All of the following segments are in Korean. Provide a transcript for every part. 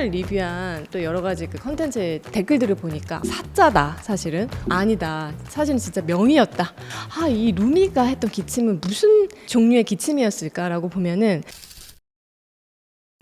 캐대언을 리뷰한 또 여러 가지 그 컨텐츠 댓글들을 보니까 사짜다 사실은 아니다 사실은 진짜 명이었다. 이 루미가 했던 기침은 무슨 종류의 기침이었을까라고 보면은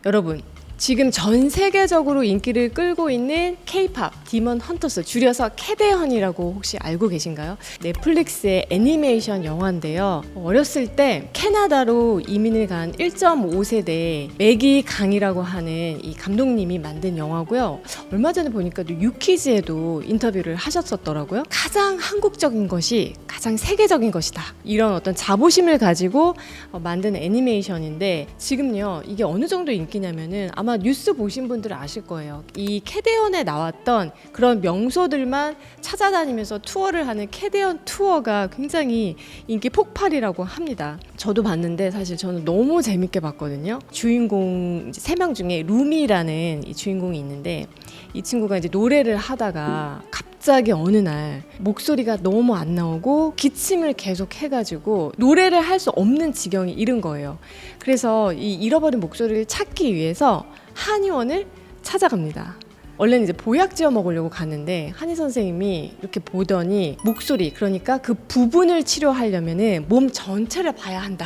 여러분 지금 전 세계적으로 인기를 끌고 있는 K-팝 디먼 헌터스, 줄여서 캐대헌이라고 혹시 알고 계신가요? 넷플릭스의 애니메이션 영화인데요. 어렸을 때 캐나다로 이민을 간 1.5세대 매기 강이라고 하는 이 감독님이 만든 영화고요. 얼마 전에 보니까 또 유키즈에도 인터뷰를 하셨었더라고요. 가장 한국적인 것이 가장 세계적인 것이다. 이런 어떤 자부심을 가지고 만든 애니메이션인데 지금요 이게 어느 정도 인기냐면은 아마 뉴스 보신 분들 아실 거예요. 이 캐대언에 나왔던 그런 명소들만 찾아다니면서 투어를 하는 캐대언 투어가 굉장히 인기 폭발이라고 합니다. 저도 봤는데 사실 저는 너무 재밌게 봤거든요. 주인공 3명 중에 루미라는 이 주인공이 있는데 이 친구가 이제 노래를 하다가 갑자기 어느 날 목소리가 너무 안 나오고 기침을 계속 해가지고 노래를 할 수 없는 지경에 이른 거예요. 그래서 이 잃어버린 목소리를 찾기 위해서 한의원을 찾아갑니다. 원래는 이제 보약 지어 먹으려고 갔는데 한의 선생님이 이렇게 보더니 목소리, 그러니까 그 부분을 치료하려면은 몸 전체를 봐야 한다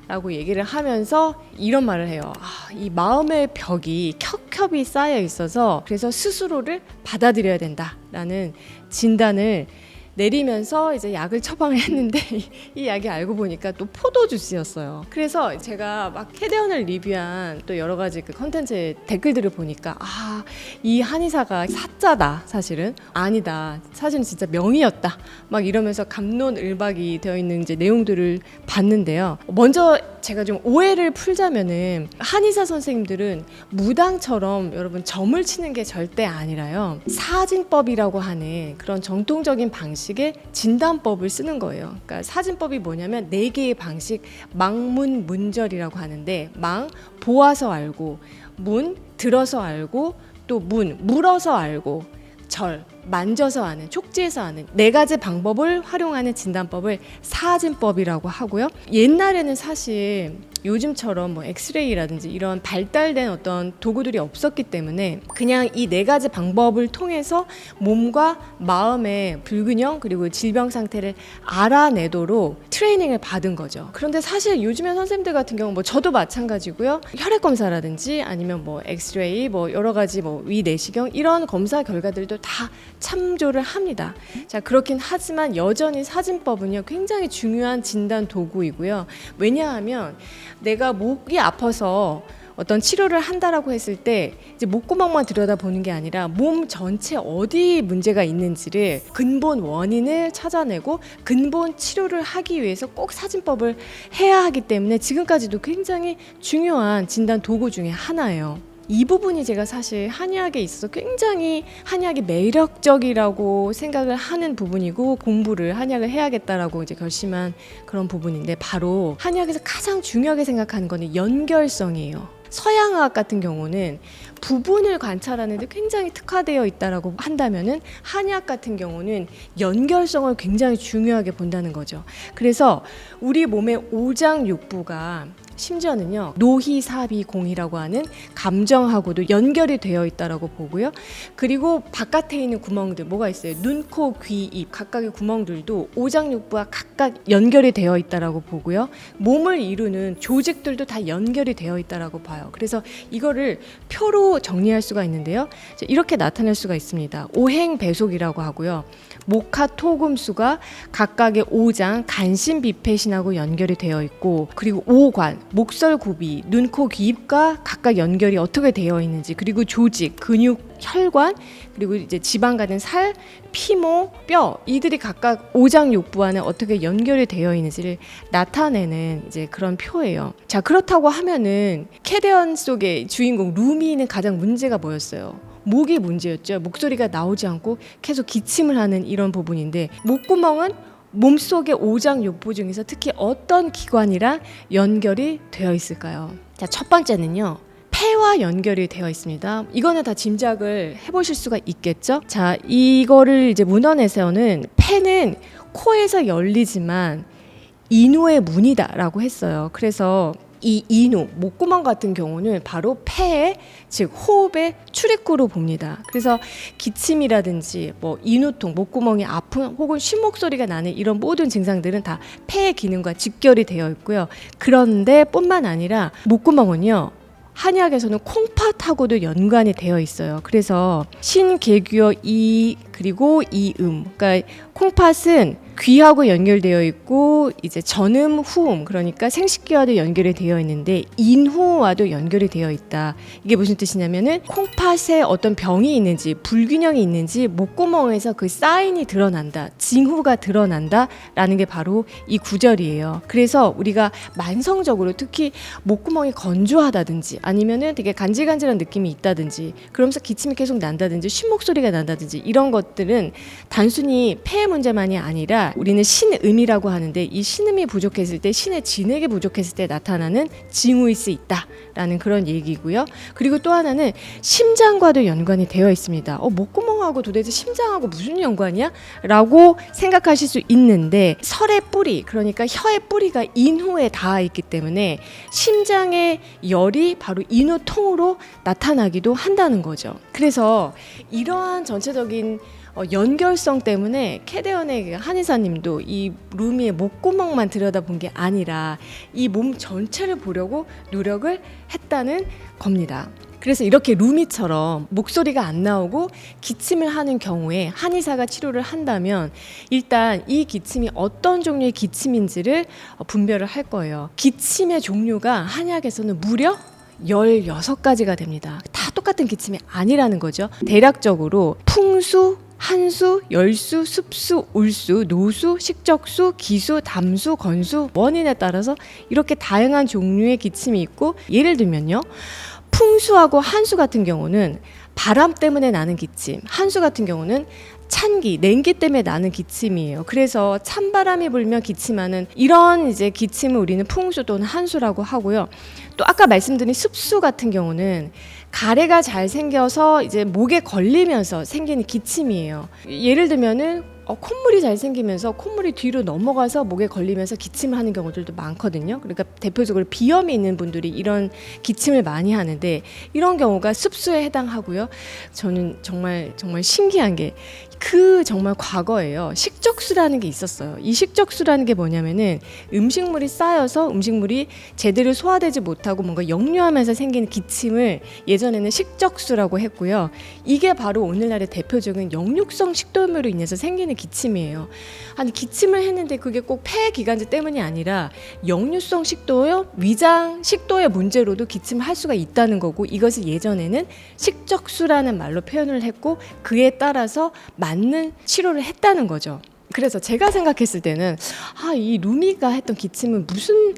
라고 얘기를 하면서 이런 말을 해요. 이 마음의 벽이 켜켜이 쌓여 있어서 그래서 스스로를 받아들여야 된다 라는 진단을 내리면서 이제 약을 처방을 했는데 이 약이 알고 보니까 또 포도 주스였어요. 그래서 제가 막 캐대언을 리뷰한 또 여러 가지 그 컨텐츠 댓글들을 보니까 이 한의사가 사짜다 사실은 아니다 사실은 진짜 명이었다 막 이러면서 갑론을박이 되어 있는 이제 내용들을 봤는데요. 먼저 제가 좀 오해를 풀자면은 한의사 선생님들은 무당처럼 여러분 점을 치는 게 절대 아니라요. 사진법이라고 하는 그런 정통적인 방식의 진단법을 쓰는 거예요. 그러니까 사진법이 뭐냐면 4개의 방식, 망문 문절이라고 하는데 망, 보아서 알고, 문, 들어서 알고, 또 문, 물어서 알고, 절, 만져서 아는, 촉지해서 아는 4가지 방법을 활용하는 진단법을 사진법이라고 하고요. 옛날에는 사실 요즘처럼 뭐 엑스레이라든지 이런 발달된 어떤 도구들이 없었기 때문에 그냥 이 4가지 방법을 통해서 몸과 마음의 불균형 그리고 질병 상태를 알아내도록 트레이닝을 받은 거죠. 그런데 사실 요즘에 선생님들 같은 경우 뭐 저도 마찬가지고요. 혈액 검사라든지 아니면 뭐 엑스레이 뭐 여러 가지 뭐 위 내시경 이런 검사 결과들도 다 참조를 합니다. 자, 그렇긴 하지만 여전히 사진법은요 굉장히 중요한 진단 도구이고요. 왜냐하면 내가 목이 아파서 어떤 치료를 한다라고 했을 때 이제 목구멍만 들여다보는 게 아니라 몸 전체 어디 문제가 있는지를 근본 원인을 찾아내고 근본 치료를 하기 위해서 꼭 사진법을 해야 하기 때문에 지금까지도 굉장히 중요한 진단 도구 중에 하나예요. 이 부분이 제가 사실 한의학에 있어서 굉장히 한의학이 매력적이라고 생각을 하는 부분이고 공부를 한의학을 해야겠다라고 이제 결심한 그런 부분인데 바로 한의학에서 가장 중요하게 생각하는 거는 연결성이에요. 서양의학 같은 경우는 부분을 관찰하는 데 굉장히 특화되어 있다라고 한다면은 한의학 같은 경우는 연결성을 굉장히 중요하게 본다는 거죠. 그래서 우리 몸의 오장육부가 심지어는요 노희사비공이라고 하는 감정하고도 연결이 되어 있다라고 보고요. 그리고 바깥에 있는 구멍들 뭐가 있어요? 눈, 코, 귀, 입 각각의 구멍들도 오장육부와 각각 연결이 되어 있다라고 보고요. 몸을 이루는 조직들도 다 연결이 되어 있다라고 봐요. 그래서 이거를 표로 정리할 수가 있는데요. 이렇게 나타낼 수가 있습니다. 오행배속이라고 하고요. 목화토금수가 각각의 오장, 간신비패신하고 연결이 되어 있고 그리고 오관, 목설구비, 눈, 코, 귀, 입과 각각 연결이 어떻게 되어 있는지 그리고 조직, 근육, 혈관 그리고 이제 지방 가는 살, 피모, 뼈 이들이 각각 오장육부 안에 어떻게 연결이 되어 있는지를 나타내는 이제 그런 표예요. 자, 그렇다고 하면은 캐대언 속의 주인공 루미는 가장 문제가 뭐였어요? 목이 문제였죠. 목소리가 나오지 않고 계속 기침을 하는 이런 부분인데 목구멍은 몸속의 오장육부 중에서 특히 어떤 기관이랑 연결이 되어 있을까요? 자, 첫 번째는요. 폐와 연결이 되어 있습니다. 이거는 다 짐작을 해보실 수가 있겠죠? 자, 이거를 이제 문헌에서는 폐는 코에서 열리지만 인후의 문이다라고 했어요. 그래서 이 인후, 목구멍 같은 경우는 바로 폐의, 즉 호흡의 출입구로 봅니다. 그래서 기침이라든지 뭐 인후통, 목구멍이 아픈 혹은 쉰목소리가 나는 이런 모든 증상들은 다 폐의 기능과 직결이 되어 있고요. 그런데 뿐만 아니라 목구멍은요, 한의학에서는 콩팥하고도 연관이 되어 있어요. 그래서 신개규어 이 그리고 이음, 그러니까 콩팥은 귀하고 연결되어 있고 이제 전음, 후음, 그러니까 생식기와도 연결이 되어 있는데 인후와도 연결이 되어 있다. 이게 무슨 뜻이냐면은 콩팥에 어떤 병이 있는지, 불균형이 있는지 목구멍에서 그 사인이 드러난다, 징후가 드러난다라는 게 바로 이 구절이에요. 그래서 우리가 만성적으로 특히 목구멍이 건조하다든지 아니면은 되게 간질간질한 느낌이 있다든지 그러면서 기침이 계속 난다든지 쉰목소리가 난다든지 이런 것들은 단순히 폐 문제만이 아니라 우리는 신음이라고 하는데 이 신음이 부족했을 때, 신의 진액이 부족했을 때 나타나는 징후일 수 있다라는 그런 얘기고요. 그리고 또 하나는 심장과도 연관이 되어 있습니다. 목구멍하고 도대체 심장하고 무슨 연관이야? 라고 생각하실 수 있는데 설의 뿌리, 그러니까 혀의 뿌리가 인후에 닿아 있기 때문에 심장의 열이 바로 인후통으로 나타나기도 한다는 거죠. 그래서 이러한 전체적인 연결성 때문에 캐대언의 한의사님도 이 루미의 목구멍만 들여다본 게 아니라 이 몸 전체를 보려고 노력을 했다는 겁니다. 그래서 이렇게 루미처럼 목소리가 안 나오고 기침을 하는 경우에 한의사가 치료를 한다면 일단 이 기침이 어떤 종류의 기침인지를 분별을 할 거예요. 기침의 종류가 한의학에서는 무려 16가지가 됩니다. 다 똑같은 기침이 아니라는 거죠. 대략적으로 풍수, 한수, 열수, 습수, 울수, 노수, 식적수, 기수, 담수, 건수, 원인에 따라서 이렇게 다양한 종류의 기침이 있고, 예를 들면요, 풍수하고 한수 같은 경우는 바람 때문에 나는 기침, 한수 같은 경우는 찬기, 냉기 때문에 나는 기침이에요. 그래서 찬바람이 불면 기침하는 이런 이제 기침을 우리는 풍수 또는 한수라고 하고요. 또 아까 말씀드린 습수 같은 경우는 가래가 잘 생겨서 이제 목에 걸리면서 생기는 기침이에요. 예를 들면은 콧물이 잘 생기면서 콧물이 뒤로 넘어가서 목에 걸리면서 기침을 하는 경우들도 많거든요. 그러니까 대표적으로 비염이 있는 분들이 이런 기침을 많이 하는데 이런 경우가 습수에 해당하고요. 저는 정말 신기한 게 그 정말 과거에요. 식적수라는 게 있었어요. 이 식적수라는 게 뭐냐면은 음식물이 쌓여서 음식물이 제대로 소화되지 못하고 뭔가 역류하면서 생기는 기침을 예전에는 식적수라고 했고요. 이게 바로 오늘날의 대표적인 역류성 식도염으로 인해서 생기는 기침이에요. 아니 기침을 했는데 그게 꼭 폐기관지 때문이 아니라 역류성 식도염, 위장 식도의 문제로도 기침을 할 수가 있다는 거고, 이것을 예전에는 식적수라는 말로 표현을 했고 그에 따라서 맞는 치료를 했다는 거죠. 그래서 제가 생각했을 때는 이 루미가 했던 기침은 무슨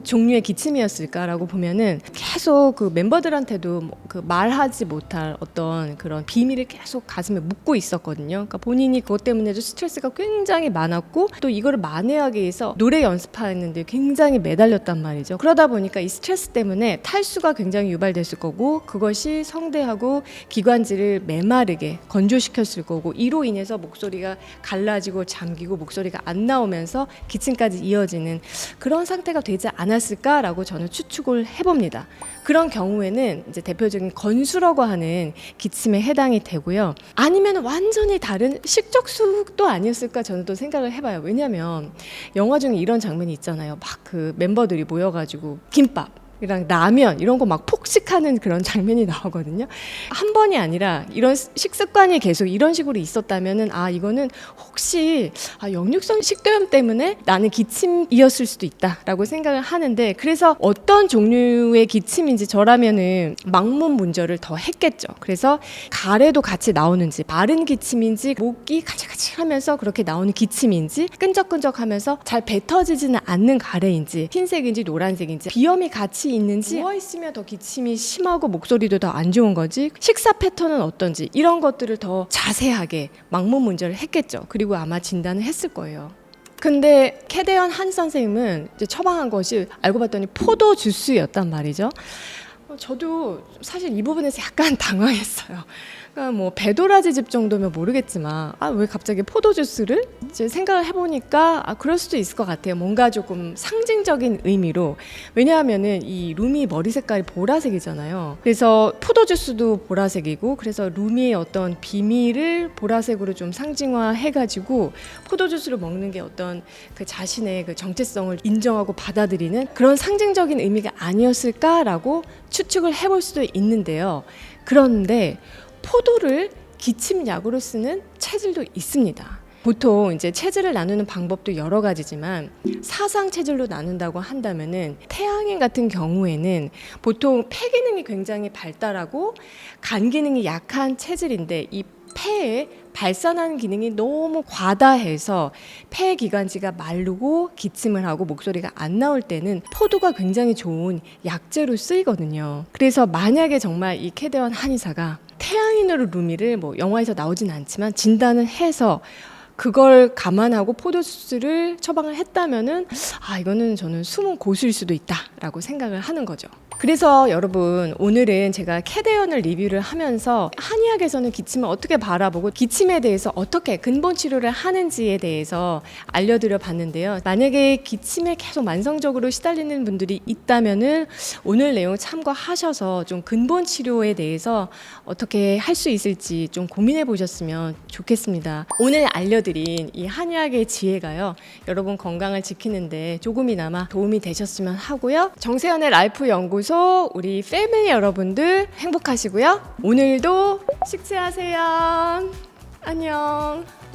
종류의 기침이었을까라고 보면은 계속 그 멤버들한테도 그 말하지 못할 어떤 그런 비밀을 계속 가슴에 묻고 있었거든요. 그러니까 본인이 그것 때문에도 스트레스가 굉장히 많았고 또 이거를 만회하기 위해서 노래 연습하는데 굉장히 매달렸단 말이죠. 그러다 보니까 이 스트레스 때문에 탈수가 굉장히 유발됐을 거고, 그것이 성대하고 기관지를 메마르게 건조시켰을 거고, 이로 인해서 목소리가 갈라지고 잠기고 목소리가 안 나오면서 기침까지 이어지는 그런 상태가 되지 않았을까라고 저는 추측을 해봅니다. 그런 경우에는 이제 대표적인 건수라고 하는 기침에 해당이 되고요. 아니면 완전히 다른 식적수도 아니었을까 저는 또 생각을 해봐요. 왜냐하면 영화 중에 이런 장면이 있잖아요. 막 그 멤버들이 모여가지고 김밥 이랑 라면 이런 거 막 폭식하는 그런 장면이 나오거든요. 한 번이 아니라 이런 식습관이 계속 이런 식으로 있었다면은 이거는 혹시 역류성 식도염 때문에 나는 기침이었을 수도 있다라고 생각을 하는데, 그래서 어떤 종류의 기침인지 저라면은 망문 문절을 더 했겠죠. 그래서 가래도 같이 나오는지, 마른 기침인지, 목이 가지가지하면서 그렇게 나오는 기침인지, 끈적끈적하면서 잘 뱉어지지는 않는 가래인지, 흰색인지 노란색인지, 비염이 같이 있는지, 누워있으면 더 기침이 심하고 목소리도 더 안 좋은 거지, 식사 패턴은 어떤지, 이런 것들을 더 자세하게 망문 문제를 했겠죠. 그리고 아마 진단을 했을 거예요. 근데 캐대언 한 선생님은 이제 처방한 것이 알고 봤더니 포도 주스였단 말이죠. 저도 사실 이 부분에서 약간 당황했어요. 그러니까 뭐 배도라지 집 정도면 모르겠지만 왜 갑자기 포도 주스를? 이제 생각을 해보니까 그럴 수도 있을 것 같아요. 뭔가 조금 상징적인 의미로. 왜냐하면은 이 루미 머리 색깔이 보라색이잖아요. 그래서 포도 주스도 보라색이고, 그래서 루미의 어떤 비밀을 보라색으로 좀 상징화해가지고 포도 주스를 먹는 게 어떤 그 자신의 그 정체성을 인정하고 받아들이는 그런 상징적인 의미가 아니었을까라고 추측을 해볼 수도 있는데요. 그런데 포도를 기침약으로 쓰는 체질도 있습니다. 보통 이제 체질을 나누는 방법도 여러 가지지만 사상 체질로 나눈다고 한다면은 태양인 같은 경우에는 보통 폐 기능이 굉장히 발달하고 간 기능이 약한 체질인데, 이 폐에 발산하는 기능이 너무 과다해서 폐 기관지가 마르고 기침을 하고 목소리가 안 나올 때는 포도가 굉장히 좋은 약재로 쓰이거든요. 그래서 만약에 정말 이 캐대원 한의사가 태양인으로 루미를 뭐 영화에서 나오진 않지만 진단을 해서 그걸 감안하고 포도주스를 처방을 했다면은 이거는 저는 숨은 고수일 수도 있다라고 생각을 하는 거죠. 그래서 여러분, 오늘은 제가 캐대언을 리뷰를 하면서 한의학에서는 기침을 어떻게 바라보고 기침에 대해서 어떻게 근본 치료를 하는지에 대해서 알려드려 봤는데요. 만약에 기침에 계속 만성적으로 시달리는 분들이 있다면은 오늘 내용 참고하셔서 좀 근본 치료에 대해서 어떻게 할 수 있을지 좀 고민해 보셨으면 좋겠습니다. 오늘 알려드린 이 한의학의 지혜가요, 여러분 건강을 지키는데 조금이나마 도움이 되셨으면 하고요. 정세현의 라이프 연구소 우리 패밀리 여러분들 행복하시고요. 오늘도 식사하세요. 안녕.